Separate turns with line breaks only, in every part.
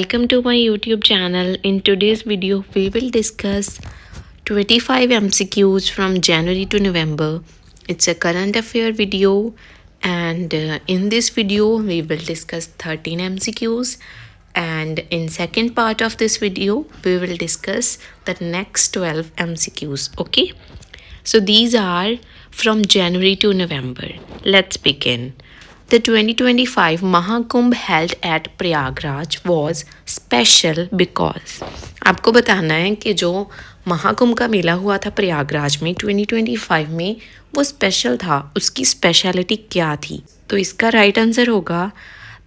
Welcome to my YouTube channel. In today's video, we will discuss 25 MCQs from January to November. It's a current affair video, and in this video, we will discuss 13 MCQs. And in second part of this video, we will discuss the next 12 MCQs. Okay, so these are from January to November. Let's begin. The 2025 Mahakumbh held at Prayagraj was special because आपको बताना है कि जो महाकुंभ का मेला हुआ था प्रयागराज में 2025 में वो स्पेशल था, उसकी स्पेशलिटी क्या थी? तो इसका राइट आंसर होगा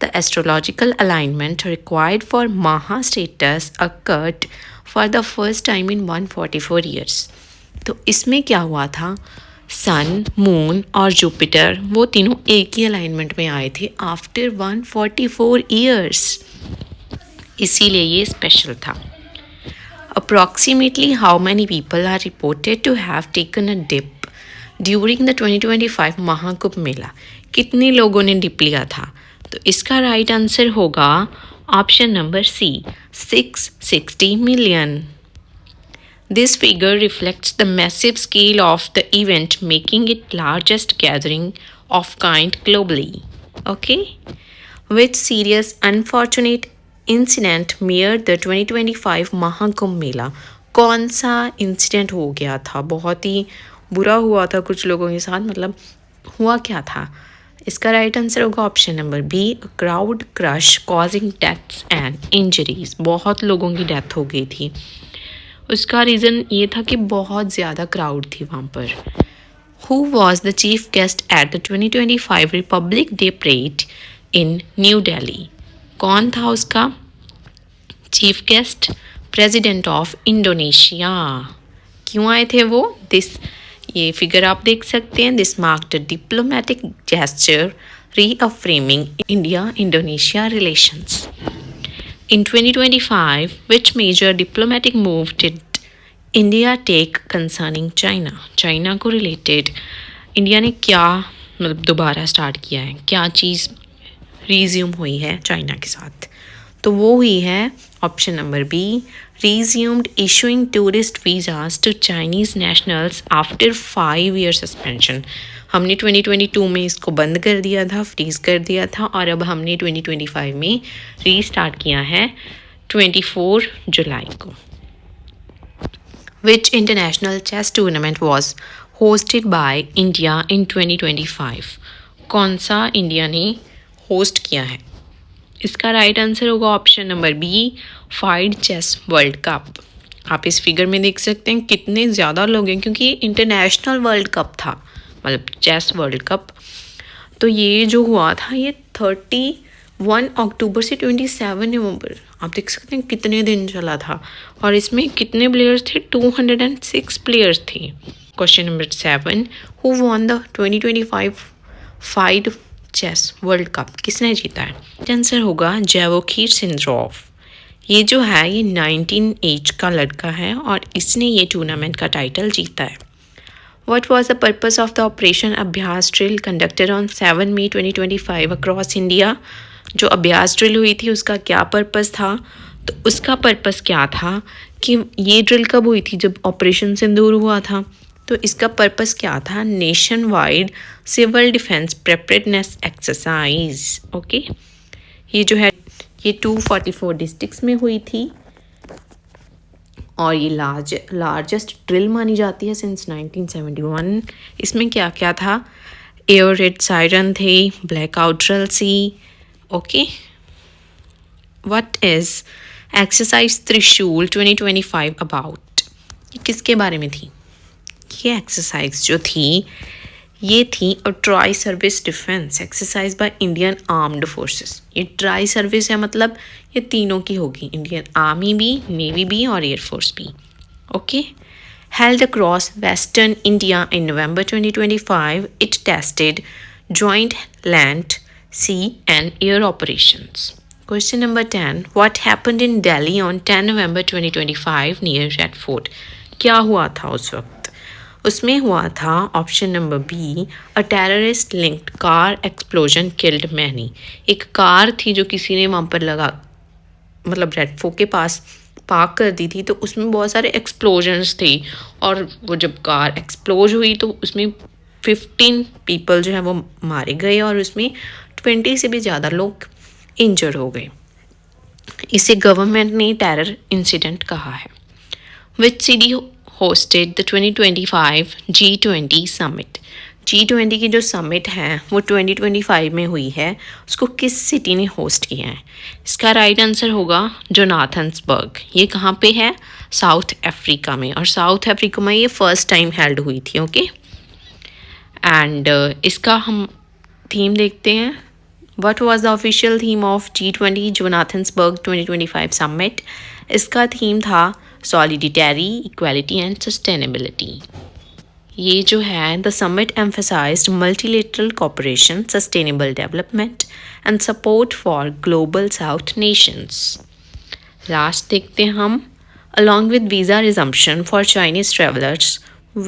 the astrological alignment required for Maha status occurred for the first time in 144 years. तो इसमें क्या हुआ था, सन, मून और जुपिटर वो तीनों एक ही अलाइनमेंट में आए थे आफ्टर 144 ईयर्स, इसीलिए ये स्पेशल था। Approximately how many people are reported to have taken a dip during the 2025 Mahakumbh Mela? कितने लोगों ने डिप लिया था? तो इसका राइट आंसर होगा option number C, 660 million. This figure reflects the massive scale of the event, making it largest gathering of kind globally. Okay? Which serious unfortunate incident mirrored the 2025 Mahakumbh Mela? कौन सा incident हो गया था? बहुत ही बुरा हुआ था कुछ लोगों के साथ, मतलब हुआ क्या था? इसका राइट आंसर होगा option number B, crowd crush causing deaths and injuries. बहुत लोगों की डेथ हो गई थी। उसका रीज़न ये था कि बहुत ज़्यादा क्राउड थी वहाँ पर। Who was the chief guest at the 2025 Republic day parade in new Delhi? कौन था उसका chief guest? President of Indonesia. क्यों आए थे वो? ये फिगर आप देख सकते हैं। This marked the diplomatic gesture reaffirming India Indonesia relations. In 2025, which major diplomatic move did India take concerning China? China को रिलेटेड इंडिया ने क्या मतलब दोबारा स्टार्ट किया है, क्या चीज़ रिज्यूम हुई है चाइना के साथ? तो वो हुई है option number B, resumed issuing tourist visas to Chinese nationals after 5 year suspension। हमने 2022 में इसको बंद कर दिया था, फ्रीज कर दिया था, और अब हमने 2025 में रीस्टार्ट किया है 24 जुलाई को। Which international chess tournament was hosted by India in 2025? कौन सा इंडिया ने होस्ट किया है? इसका राइट आंसर होगा option number B, FIDE chess world cup. आप इस फिगर में देख सकते हैं कितने ज़्यादा लोग हैं, क्योंकि इंटरनेशनल वर्ल्ड कप था, मतलब चेस वर्ल्ड कप। तो ये जो हुआ था ये 31 अक्टूबर से 27 नवंबर, आप देख सकते हैं कितने दिन चला था। और इसमें कितने प्लेयर्स थे? 206 प्लेयर्स थे। Question number 7, who won the 2025 FIDE chess world cup? किसने जीता है? आंसर होगा जेवोखिर सिंद्रोव। ये जो है ये 19 एज का लड़का है और इसने ये टूर्नामेंट का टाइटल जीता है। What was the purpose of the Operation Abhyaas drill conducted on 7 May 2025 across India? जो अभ्यास ड्रिल हुई थी उसका क्या पर्पस था? तो उसका पर्पस क्या था कि ये ड्रिल कब हुई थी? जब ऑपरेशन सिंदूर हुआ था। तो इसका पर्पस क्या था? Nationwide civil defence preparedness exercise. Okay, ये जो है ये 244 डिस्ट्रिक्ट्स में हुई थी और ये लार्जेस्ट ड्रिल मानी जाती है सिंस 1971। इसमें क्या क्या था? एयर रेड सायरन थे, ब्लैकआउट ड्रिल सी। Okay, what is exercise Trishul 2025 about? ये किसके बारे में थी? ये एक्सरसाइज जो थी ये थी और tri service defence exercise by Indian armed forces. ये ट्राई सर्विस है, मतलब ये तीनों की होगी, इंडियन आर्मी भी, नेवी भी और एयरफोर्स भी। Okay, held across western India in November 2025, it tested joint land, sea and air operations. Question number 10, what happened in Delhi on 10 November 2025 near red fort? क्या हुआ था उस वक्त? उसमें हुआ था option number B, a terrorist linked car explosion killed many. एक car थी जो किसी ने वहाँ पर मतलब रेड फोर्ट के पास पार्क कर दी थी, तो उसमें बहुत सारे एक्सप्लोजन्स थे और वो जब कार एक्सप्लोज हुई तो उसमें 15 पीपल जो है वो मारे गए और उसमें 20 से भी ज़्यादा लोग इंजर्ड हो गए। इसे गवर्नमेंट ने टेरर इंसिडेंट कहा है। Which city hosted the 2025 G20 summit? G20 की जो समिट है वो 2025 में हुई है, उसको किस सिटी ने होस्ट किया है? इसका राइट आंसर होगा जोनाथन्सबर्ग। ये कहाँ पे है? साउथ अफ्रीका में, और साउथ अफ्रीका में ये फर्स्ट टाइम हेल्ड हुई थी। ओके, एंड इसका हम थीम देखते हैं। What was the official theme of G20 Johannesburg 2025 Summit? इसका थीम था Solidarity, Equality and Sustainability। ये जो है the summit emphasized multilateral cooperation, sustainable development and support for global South nations। Last देखते हैं हम। Along with visa resumption for Chinese travelers,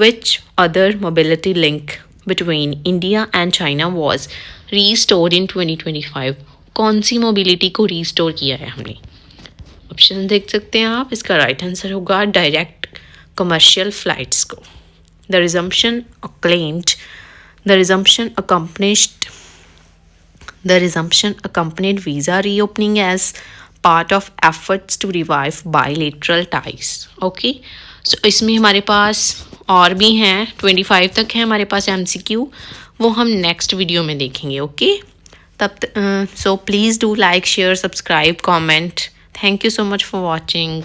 which other mobility link between India and China was restored in 2025? कौन सी mobility को restore किया है हमने? Option देख सकते हैं आप। इसका राइट आंसर होगा डायरेक्ट कमर्शियल फ्लाइट्स को। The resumption acclaimed, the resumption accompanied visa reopening as part of efforts to revive bilateral ties। Okay, so इसमें हमारे पास और भी हैं, 25 तक है हमारे पास MCQ, वो हम नेक्स्ट वीडियो में देखेंगे। ओके, तब so please do like, share, subscribe, comment. Thank you so much for watching.